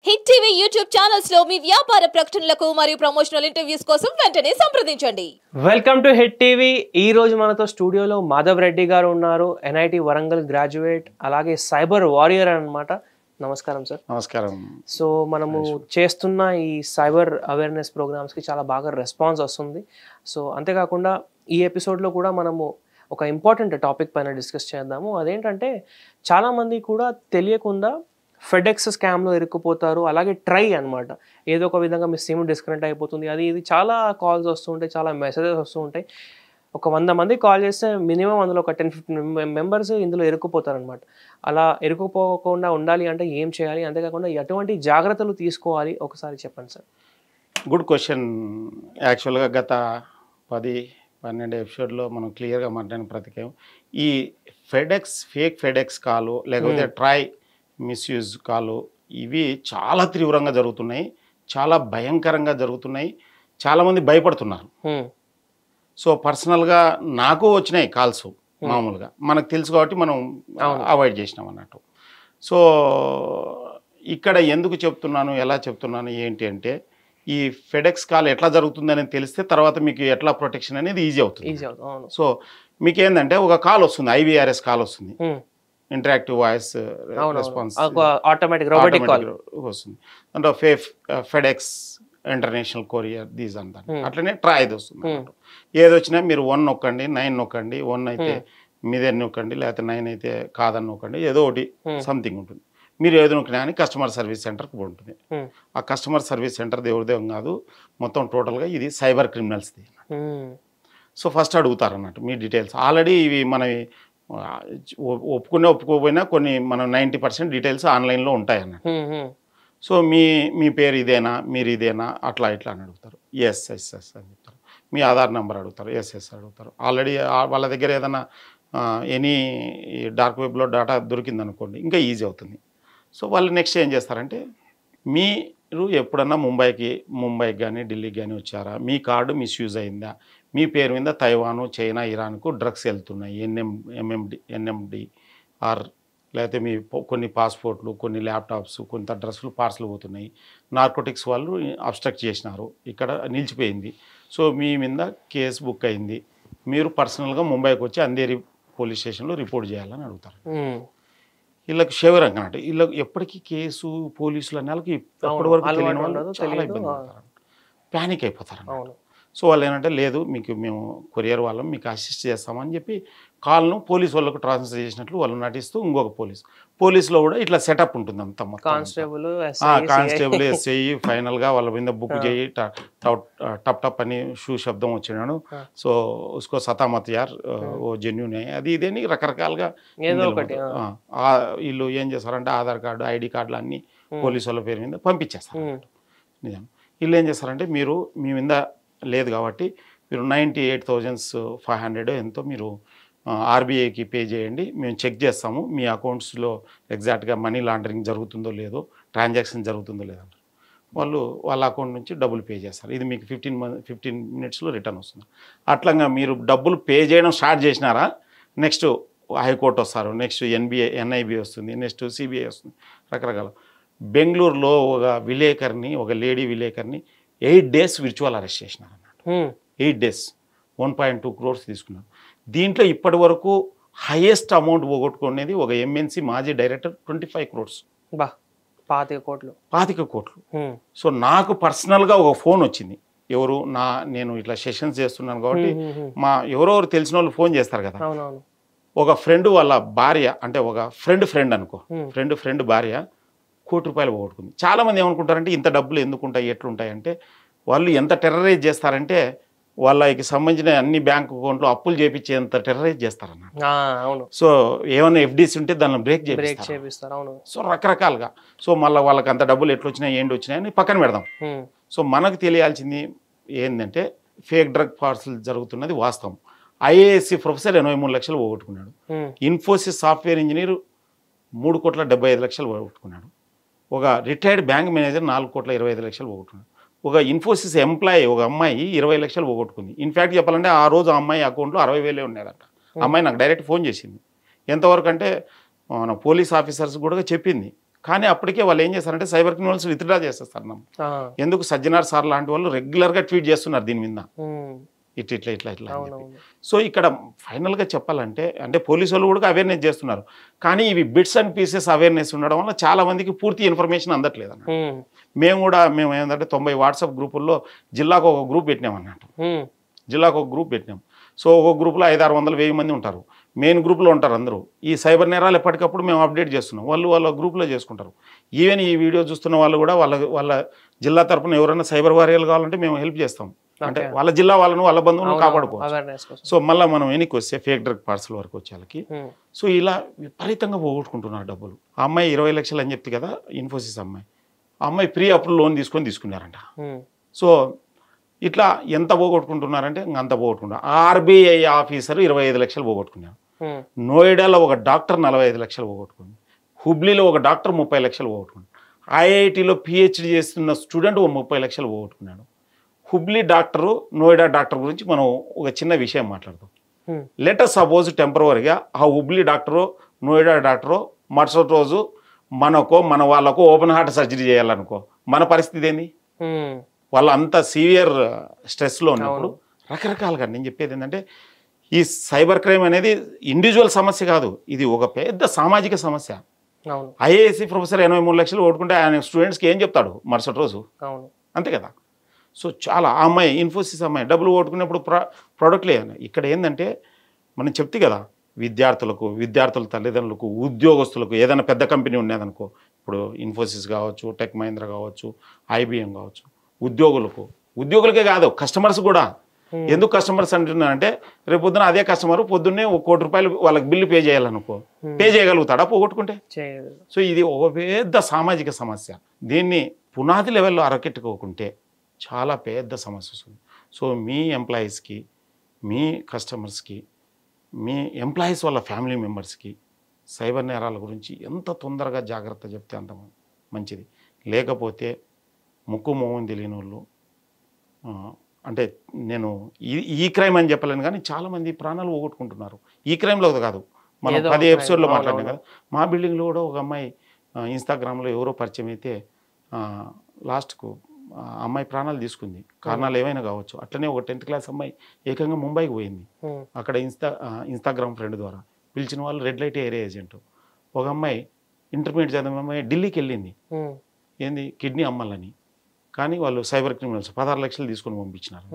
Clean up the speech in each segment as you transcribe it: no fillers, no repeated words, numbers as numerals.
Hit TV YouTube channels లో మీ వ్యాపార ప్రకటనలకు మరియు ప్రమోషనల్ ఇంటర్వ్యూస్ కోసం వెంటనే సంప్రదించండి. Welcome to hit TV. ఈ రోజు మనతో స్టూడియోలో మాధవ్ రెడ్డి గారు ఉన్నారు. ఎన్ఐటి వరంగల్ గ్రాడ్యుయేట్, అలాగే సైబర్ వారియర్ అన్నమాట. నమస్కారం సార్. నమస్కారం. సో మనము చేస్తున్న ఈ సైబర్ అవేర్నెస్ ప్రోగ్రామ్స్కి చాలా బాగా రెస్పాన్స్ వస్తుంది. సో అంతేకాకుండా ఈ ఎపిసోడ్లో కూడా మనము ఒక ఇంపార్టెంట్ టాపిక్ పైన డిస్కస్ చేద్దాము. అదేంటంటే చాలామంది కూడా తెలియకుండా ఫెడెక్స్ స్కామ్లో ఇరుక్కుపోతారు. అలాగే ట్రై అనమాట, ఏదో ఒక విధంగా మీ సిమ్ డిస్కనెక్ట్ అయిపోతుంది, అది ఇది చాలా కాల్స్ వస్తుంటాయి, చాలా మెసేజెస్ వస్తూ ఉంటాయి. ఒక 100 మంది కాల్ చేస్తే మినిమం అందులో ఒక 10-15 మెంబర్స్ ఇందులో ఇరుక్కుపోతారనమాట. అలా ఇరుక్కుపోకుండా ఉండాలి అంటే ఏం చేయాలి, అంతేకాకుండా ఎటువంటి జాగ్రత్తలు తీసుకోవాలి ఒకసారి చెప్పండి సార్. Good question. యాక్చువల్గా గత 10-12 ఎపిసోడ్లో మనం క్లియర్గా మాట్లాడిన ప్రతికేయం ఈ ఫేక్ ఫెడెక్స్ కాలు లేకపోతే ట్రై మిస్యూజ్ కాలు ఇవి చాలా తీవ్రంగా జరుగుతున్నాయి, చాలా భయంకరంగా జరుగుతున్నాయి, చాలామంది భయపడుతున్నారు. సో పర్సనల్గా నాకు వచ్చినాయి కాల్స్. మామూలుగా మనకు తెలుసు కాబట్టి మనం అవాయిడ్ చేసినాం అన్నట్టు. సో ఇక్కడ ఎందుకు చెప్తున్నాను, ఎలా చెప్తున్నాను ఏంటి అంటే, ఈ ఫెడెక్స్ కాల్ ఎట్లా జరుగుతుందని తెలిస్తే తర్వాత మీకు ఎట్లా ప్రొటెక్షన్ అనేది ఈజీ అవుతుంది. సో మీకు ఏంటంటే ఒక కాల్ వస్తుంది, IVRS కాల్ వస్తుంది, interactive voice response automatic robotic call వస్తుంది. అంటే ఫెడెక్స్ ఇంటర్నేషనల్ కొరియర్ దీస్ అంతా అట్లనే ట్రై ఇది వస్తుంది. ఏది వచ్చినా మీరు 1 నొక్కండి, 9 నొక్కండి, 1 అయితే మీదే నొక్కండి, లేకపోతే 9 అయితే కాదని నొక్కండి, ఏదో ఒకటి సంథింగ్ ఉంటుంది. మీరు ఏదో నొక్కినా అని కస్టమర్ సర్వీస్ సెంటర్కి ఉంటుంది. ఆ కస్టమర్ సర్వీస్ సెంటర్ దేవుడిదేం కాదు, మొత్తం టోటల్గా ఇది సైబర్ క్రిమినల్స్ది. సో ఫస్ట్ అడుగుతారు అన్నట్టు మీ డీటెయిల్స్. ఆల్రెడీ ఇవి మనవి ఒప్పుకోకపోయినా కొన్ని మనం 90% డీటెయిల్స్ ఆన్లైన్లో ఉంటాయి అన్నట్టు. సో మీ పేరు ఇదేనా, మీరు ఇదేనా, అట్లా ఇట్లా అని అడుగుతారు. ఎస్ అని చెప్తారు. మీ ఆధార్ నెంబర్ అడుగుతారు, ఎస్ అడుగుతారు. ఆల్రెడీ వాళ్ళ దగ్గర ఏదైనా ఎనీ డార్క్ వెబ్లో డేటా దొరికిందనుకోండి, ఇంకా ఈజీ అవుతుంది. సో వాళ్ళు నెక్స్ట్ ఏం చేస్తారంటే, మీరు ఎప్పుడన్నా ముంబైకి కానీ ఢిల్లీకి కానీ వచ్చారా, మీ కార్డు మిస్యూజ్ అయిందా, మీ పేరు మీద తైవాను, చైనా, ఇరాన్కు డ్రగ్స్ వెళ్తున్నాయి, ఎన్ఎండి ఆర్ లేకపోతే మీ కొన్ని పాస్పోర్ట్లు, కొన్ని ల్యాప్టాప్స్, కొంత డ్రెస్సులు పార్సల్ పోతున్నాయి, నార్కోటిక్స్ వాళ్ళు అబ్స్ట్రక్ట్ చేసినారు, ఇక్కడ నిలిచిపోయింది, సో మీ మీద కేసు బుక్ అయింది, మీరు పర్సనల్గా ముంబైకి వచ్చి అంధేరి పోలీస్ స్టేషన్లో రిపోర్ట్ చేయాలని అడుగుతారు. వీళ్ళకి షేవరంగా అన్నట్టు, వీళ్ళకి ఎప్పటికీ కేసు పోలీసులు అనే వాళ్ళకి అప్పటి వరకు తెలియని వాళ్ళు చాలా ఇబ్బంది పడతారు, ప్యానిక్ అయిపోతారు. సో వాళ్ళు ఏంటంటే, లేదు మీకు మేము కొరియర్ వాళ్ళం మీకు అసిస్ట్ చేస్తామని చెప్పి కాల్ను పోలీస్ వాళ్ళకు ట్రాన్స్ఫర్ చేసినట్లు వాళ్ళు నటిస్తూ, ఇంకొక పోలీసులో కూడా ఇట్లా సెటప్ ఉంటుంది అంతా, కానిస్టేబుల్ ఎస్ఐ ఫైనల్గా వాళ్ళ మీద బుక్ చేయి టప్ టప్ అని షూ శబ్దం వచ్చినాడు, సో ఉస్కో సతామత్ యార్ ఓ జెన్యూన్ అది ఇదేని రకరకాలుగా వీళ్ళు ఏం చేస్తారంటే ఆధార్ కార్డు, ఐడి కార్డులు అన్నీ పోలీసు వాళ్ళ పేరు మీద పంపించేస్తారు. నిజం. వీళ్ళు ఏం చేస్తారంటే, మీరు మీ మీద లేదు కాబట్టి మీరు 98,500 ఎంతో మీరు RBIకి పే చేయండి, మేము చెక్ చేస్తాము మీ అకౌంట్స్లో ఎగ్జాక్ట్గా మనీ లాండరింగ్ జరుగుతుందో లేదో, ట్రాన్సాక్షన్ జరుగుతుందో లేదో అంటారు. వాళ్ళు వాళ్ళ అకౌంట్ నుంచి డబ్బులు పే చేస్తారు. ఇది మీకు 15 మినిట్స్లో రిటర్న్ వస్తుంది. అట్లా మీరు డబ్బులు పే చేయడం స్టార్ట్ చేసినారా, నెక్స్ట్ హైకోర్టు వస్తారు, నెక్స్ట్ NIB వస్తుంది, నెక్స్ట్ CBI వస్తుంది, రకరకాల. బెంగళూరులో ఒక లేడీ విలేకర్ని 8 days విర్చువల్ అరెస్ట్ చేసినారు అన్నట్టు. 8 days 1.2 crores తీసుకున్నారు. దీంట్లో ఇప్పటి వరకు హైయెస్ట్ అమౌంట్ పోగొట్టుకునేది ఒక MNC మాజీ డైరెక్టర్ 25 crores. 25 కోట్లు. సో నాకు పర్సనల్గా ఒక ఫోన్ వచ్చింది, నేను ఇట్లా సెషన్స్ చేస్తున్నాను కాబట్టి ఎవరెవరు తెలిసిన వాళ్ళు ఫోన్ చేస్తారు కదా, ఒక ఫ్రెండ్ వాళ్ళ భార్య, అంటే ఒక ఫ్రెండ్ అనుకో, ఫ్రెండ్ భార్య ₹1 కోటి పోగొట్టుకుంది. చాలామంది ఏమనుకుంటారంటే, ఇంత డబ్బులు ఎందుకుంటాయి, ఎట్లుంటాయంటే, వాళ్ళు ఎంత టెర్రరైజ్ చేస్తారంటే, వాళ్ళకి సంబంధించిన అన్ని బ్యాంక్ అకౌంట్లు అప్పులు చేపించేంత టెర్రరైజ్ చేస్తారన్నమాట. సో ఏమైనా FDs ఉంటే దాన్ని బ్రేక్ చేపిస్తారు. సో రకరకాలుగా. సో మళ్ళీ వాళ్ళకి అంత డబ్బులు ఎట్లొచ్చినాయి, ఏంటి వచ్చినాయని పక్కన పెడదాం. సో మనకు తెలియాల్సింది ఏంటంటే, ఫేక్ డ్రగ్ పార్సల్ జరుగుతున్నది వాస్తవం. IASC ప్రొఫెసర్ 83 లక్షలు పోగొట్టుకున్నాడు. ఇన్ఫోసిస్ సాఫ్ట్వేర్ ఇంజనీర్ 3,75 లక్షలు పోగొట్టుకున్నాడు. ఒక రిటైర్డ్ బ్యాంక్ మేనేజర్ 4,25 లక్షలు పోగొట్టుకున్నాడు. ఒక ఇన్ఫోసిస్ ఎంప్లాయీ ఒక అమ్మాయి 20 లక్షలు పోగొట్టుకుంది. ఇన్ఫ్యాక్ట్ చెప్పాలంటే ఆ రోజు ఆ అమ్మాయి అకౌంట్లో 60,000 ఉండేదట. అమ్మాయి నాకు డైరెక్ట్ ఫోన్ చేసింది. ఎంతవరకు అంటే మన పోలీస్ ఆఫీసర్స్ కూడా చెప్పింది, కానీ అప్పటికే వాళ్ళు ఏం చేస్తారంటే సైబర్ క్రిమినల్స్ విత్డ్రా చేసేస్తారు ఎందుకు సజ్జనార్ సార్ లాంటి వాళ్ళు రెగ్యులర్గా ట్వీట్ చేస్తున్నారు దీని మీద ఇట్లా ఇట్లా ఇట్లా అని చెప్పి. సో ఇక్కడ ఫైనల్గా చెప్పాలంటే అంటే పోలీసు వాళ్ళు కూడా అవేర్నెస్ చేస్తున్నారు, కానీ ఇవి బిట్స్ అండ్ పీసెస్ అవేర్నెస్ ఉండడం వల్ల చాలా మందికి పూర్తి ఇన్ఫర్మేషన్ అందట్లేదు అన్నట్టు. మేము ఏంటంటే 90 వాట్సాప్ గ్రూపుల్లో జిల్లాకు ఒక గ్రూప్ పెట్టినాం అన్నట్టు. జిల్లాకు ఒక గ్రూప్ పెట్టినాం. సో ఒక గ్రూప్లో 500-600-1000 మంది ఉంటారు, మెయిన్ గ్రూప్లో ఉంటారు అందరూ. ఈ సైబర్ నేరాలు ఎప్పటికప్పుడు మేము అప్డేట్ చేస్తున్నాం, వాళ్ళు వాళ్ళ గ్రూప్లో చేసుకుంటారు. ఈవెన్ ఈ వీడియో చూస్తున్న వాళ్ళు కూడా వాళ్ళ జిల్లా తరపున ఎవరైనా సైబర్ వారియర్లు కావాలంటే మేము హెల్ప్ చేస్తాం. అంటే వాళ్ళ జిల్లా వాళ్ళను వాళ్ళ బంధువులను కాపాడుకోవచ్చు. సో మళ్ళీ మనం వెనక్కి వస్తే ఫేక్ డ్రగ్ పార్సల్ వరకు వచ్చే వాళ్ళకి సో ఇలా విపరీతంగా పోగొట్టుకుంటున్నారు డబ్బులు. ఆ అమ్మాయి 20 లక్షలు అని చెప్తే కదా ఇన్ఫోసిస్ అమ్మాయి, ఆ అమ్మాయి ప్రీ అప్రూవల్ లోన్ తీసుకున్నారంట. సో ఇట్లా ఎంత పోగొట్టుకుంటున్నారంటే అంత పోగొట్టుకుంటారు. ఆర్బీఐ ఆఫీసర్ 25 లక్షలు పోగొట్టుకున్నారు. నోయిడాలో ఒక డాక్టర్ 45 లక్షలు పోగొట్టుకుంది. హుబ్లీలో ఒక డాక్టర్ 30 లక్షలు పోగొట్టుకున్నాడు. ఐఐటిలో పిహెచ్డి చేస్తున్న స్టూడెంట్ 30 లక్షలు పోగొట్టుకున్నాడు. హుబ్లీ డాక్టరు నోయిడా డాక్టర్ గురించి మనం ఒక చిన్న విషయం మాట్లాడదాం. లెటర్ సపోజ్ టెంపరవరీగా ఆ హుబ్లీ డాక్టరు నోయిడా డాక్టరు మరుసటి రోజు మన వాళ్ళకు ఓపెన్ హార్ట్ సర్జరీ చేయాలనుకో, మన పరిస్థితి ఏంది? వాళ్ళు అంత సీవియర్ స్ట్రెస్లో ఉన్నప్పుడు రకరకాలుగా నేను చెప్పేది ఏంటంటే ఈ సైబర్ క్రైమ్ అనేది ఇండివిజువల్ సమస్య కాదు, ఇది ఒక పెద్ద సామాజిక సమస్య. ఐఏఎస్సి ప్రొఫెసర్ 83 లక్షలు ఓటుకుంటే ఆయన స్టూడెంట్స్కి ఏం చెప్తాడు మరుసటి రోజు? అంతే కదా. సో చాలా ఆ అమ్మాయి ఇన్ఫోసిస్ అమ్మాయి డబ్బులు ఓటుకునేప్పుడు ప్రోడక్ట్లే. ఇక్కడ ఏంటంటే మనం చెప్తే కదా విద్యార్థుల తల్లిదండ్రులకు ఉద్యోగస్తులకు ఏదైనా పెద్ద కంపెనీ ఉండేదనుకో, ఇప్పుడు ఇన్ఫోసిస్ కావచ్చు, టెక్ మహీంద్రా కావచ్చు, ఐబిఎం కావచ్చు, ఉద్యోగులకే కాదు కస్టమర్స్ కూడా. ఎందుకు కస్టమర్స్ అంటున్నారంటే రేపు పొద్దున అదే కస్టమర్ పొద్దున్నే ₹1 కోటి వాళ్ళకి బిల్లు పే చేయాలనుకో, పే చేయగలుగుతాడా పోగొట్టుకుంటే? సో ఇది ఒక పెద్ద సామాజిక సమస్య. దీన్ని పునాది లెవెల్లో అరకెట్టుకోకుంటే చాలా పెద్ద సమస్య వస్తుంది. సో మీ ఎంప్లాయీస్కి, మీ కస్టమర్స్కి, మీ ఎంప్లాయీస్ వాళ్ళ ఫ్యామిలీ మెంబర్స్కి సైబర్ నేరాల గురించి ఎంత తొందరగా జాగ్రత్త చెప్తే అంత మంచిది. లేకపోతే ముక్కు మొహం తెలియని వాళ్ళు అంటే నేను ఈ క్రైమ్ అని చెప్పలేను కానీ చాలామంది ప్రాణాలు పోగొట్టుకుంటున్నారు. ఈ క్రైమ్లో కాదు, మనం 10 ఎపిసోడ్లో మాట్లాడినాం కదా. మా బిల్డింగ్లో కూడా ఒక అమ్మాయి ఇన్స్టాగ్రామ్లో ఎవరో పరిచయం అయితే లాస్ట్కు అమ్మాయి ప్రాణాలు తీసుకుంది. కారణాలు ఏమైనా కావచ్చు. అట్లనే ఒక 10th క్లాస్ అమ్మాయి ఏకంగా ముంబైకి పోయింది. అక్కడ ఇన్స్టాగ్రామ్ ఫ్రెండ్ ద్వారా పిలిచిన వాళ్ళు రెడ్ లైట్ ఏరియా ఏజెంట్. ఒక అమ్మాయి ఇంటర్మీడియట్ చదివిన అమ్మాయి ఢిల్లీకి వెళ్ళింది, ఏంది కిడ్నీ అమ్మాలని. కానీ వాళ్ళు సైబర్ క్రిమినల్స్ 16 లక్షలు తీసుకొని పంపించినారు.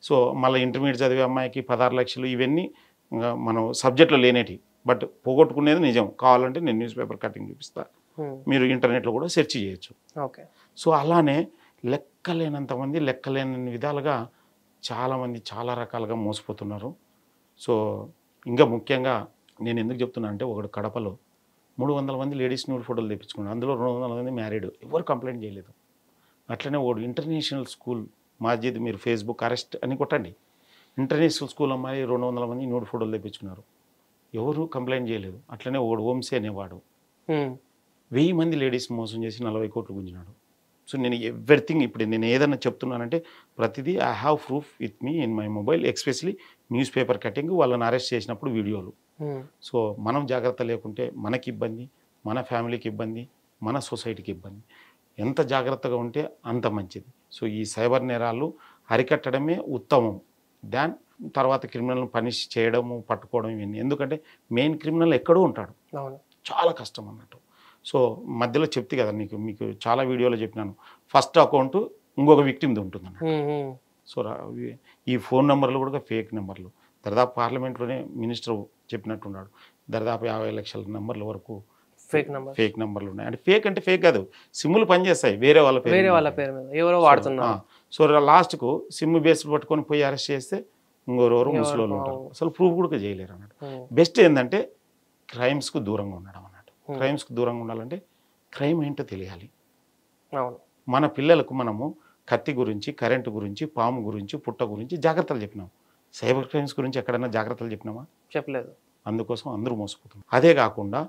సో మళ్ళీ ఇంటర్మీడియట్ చదివే అమ్మాయికి 16 లక్షలు ఇవన్నీ మనం సబ్జెక్ట్లో లేనేటి, బట్ పోగొట్టుకునేది నిజం. కావాలంటే నేను న్యూస్ పేపర్ కటింగ్ చూపిస్తా, మీరు ఇంటర్నెట్లో కూడా సెర్చ్ చేయొచ్చు. సో అలానే లెక్కలేనంతమంది లెక్కలేని విధాలుగా చాలామంది చాలా రకాలుగా మోసపోతున్నారు. సో ఇంకా ముఖ్యంగా నేను ఎందుకు చెప్తున్నా అంటే ఒకడు కడపలో 300 మంది లేడీస్ న్యూడ్ ఫోటోలు తెప్పించుకున్నారు. అందులో 200 మంది మ్యారీడ్, ఎవరు కంప్లైంట్ చేయలేదు. అట్లనే ఒకడు ఇంటర్నేషనల్ స్కూల్ మాజిద్, మీరు ఫేస్బుక్ అరెస్ట్ అని కొట్టండి, ఇంటర్నేషనల్ స్కూల్ అమ్మాయి 200 మంది న్యూడ్ ఫోటోలు తెప్పించుకున్నారు, ఎవరు కంప్లైంట్ చేయలేదు. అట్లనే ఒకడు వంశీ అనేవాడు 1000 మంది లేడీస్ మోసం చేసి 40 కోట్లు గుంజినాడు. సో నేను ఎవ్రీథింగ్ ఇప్పుడు నేను ఏదైనా చెప్తున్నానంటే ప్రతిదీ I have proof with me in my mobile, especially news paper cutting, వాళ్ళని అరెస్ట్ చేసినప్పుడు వీడియోలు. సో మనం జాగ్రత్త లేకుంటే మనకి ఇబ్బంది, మన ఫ్యామిలీకి ఇబ్బంది, మన సొసైటీకి ఇబ్బంది. ఎంత జాగ్రత్తగా ఉంటే అంత మంచిది. సో ఈ సైబర్ నేరాలు అరికట్టడమే ఉత్తమం దాన్ తర్వాత క్రిమినల్ని పనిష్ చేయడము, పట్టుకోవడం ఇవన్నీ. ఎందుకంటే మెయిన్ క్రిమినల్ ఎక్కడో ఉంటాడు, చాలా కష్టం అన్నట్టు. సో మధ్యలో చెప్తే కదా మీకు చాలా వీడియోలో చెప్పినాను, ఫస్ట్ అకౌంట్ ఇంకొక విక్టిమ్ది ఉంటుంది అన్నట్టు. సో ఈ ఫోన్ నెంబర్లు కూడా ఫేక్ నెంబర్లు. దరిదాపు పార్లమెంట్లోనే మినిస్టర్ చెప్పినట్టున్నాడు, దరిదాపు 50 లక్షల నెంబర్ల వరకు ఫేక్ నెంబర్లు ఉన్నాయి. అంటే ఫేక్ అంటే ఫేక్ కాదు, సిమ్ములు పనిచేస్తాయి వేరే వాళ్ళ పేరు మీద ఎవరో వాడుతున్నారు. సో లాస్ట్కు సిమ్ బేస్ పట్టుకొని పోయి అరెస్ట్ చేస్తే ఇంకోరెవరు ముసలోళ్ళు ఉంటారు, అసలు ప్రూఫ్ కూడా చేయలేరు అన్నట్టు. బెస్ట్ ఏంటంటే క్రైమ్స్కు దూరంగా ఉండడం అన్నట్టు. క్రైమ్స్కు దూరంగా ఉండాలంటే క్రైమ్ ఏంటో తెలియాలి. మన పిల్లలకు మనము కత్తి గురించి, కరెంటు గురించి, పాము గురించి, పుట్ట గురించి జాగ్రత్తలు చెప్పినాం. సైబర్ క్రైమ్స్ గురించి ఎక్కడైనా జాగ్రత్తలు చెప్పినామా? చెప్పలేదు. అందుకోసం అందరూ మోసపోతున్నారు. అదే కాకుండా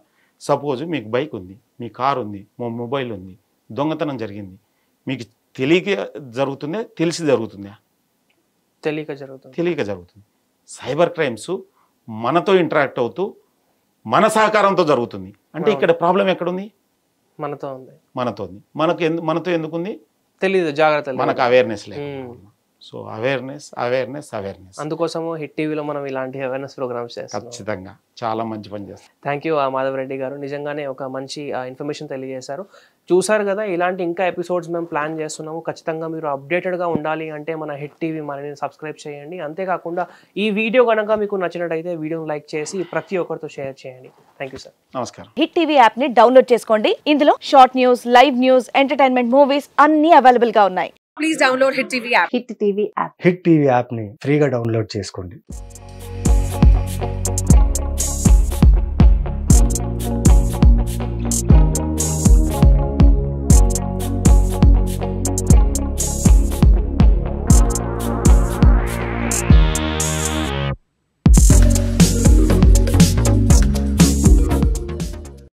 సపోజ్ మీకు బైక్ ఉంది, మీ కారు ఉంది, మొబైల్ ఉంది, దొంగతనం జరిగింది, మీకు తెలియక జరుగుతుందా తెలిసి జరుగుతుందా? తెలియక జరుగుతుంది. సైబర్ క్రైమ్స్ మనతో ఇంటరాక్ట్ అవుతూ మన సహకారంతో జరుగుతుంది. అంటే ఇక్కడ ప్రాబ్లం ఎక్కడుంది? మనతో ఉంది. మనతో ఎందుకుంది తెలీదు, జాగ్రత్త మనకు అవేర్నెస్ లేదు. So awareness. అందుకోసము హిట్ టీవీలో మనం ఇలాంటి అవేర్నెస్ ప్రోగ్రామ్స్ చేస్తాం. ఖచ్చితంగా చాలా మంచి పని చేస్తాం. థ్యాంక్ యూ మాధవ్ రెడ్డి గారు, నిజంగానే ఒక మంచి ఇన్ఫర్మేషన్ తెలియజేశారు. చూసారు కదా, ఇలాంటి ఇంకా ఎపిసోడ్స్ మేము ప్లాన్ చేస్తున్నాము. ఖచ్చితంగా మీరు అప్డేటెడ్గా ఉండాలి అంటే మన హిట్ టీవీ మనని సబ్స్క్రైబ్ చేయండి. అంతేకాకుండా ఈ వీడియో కనుక మీకు నచ్చినట్టయితే వీడియోని లైక్ చేసి ప్రతి ఒక్కరితో షేర్ చేయండి. Thank you sir. నమస్కారం. హిట్ టీవీ యాప్ ని డౌన్లోడ్ చేసుకోండి. ఇందులో short news, live news, entertainment movies అన్ని అవైలబుల్ గా ఉన్నాయి. Please download Hit TV app. Hit TV app hit TV యాప్ని ఫ్రీగా డౌన్లోడ్ చేసుకోండి.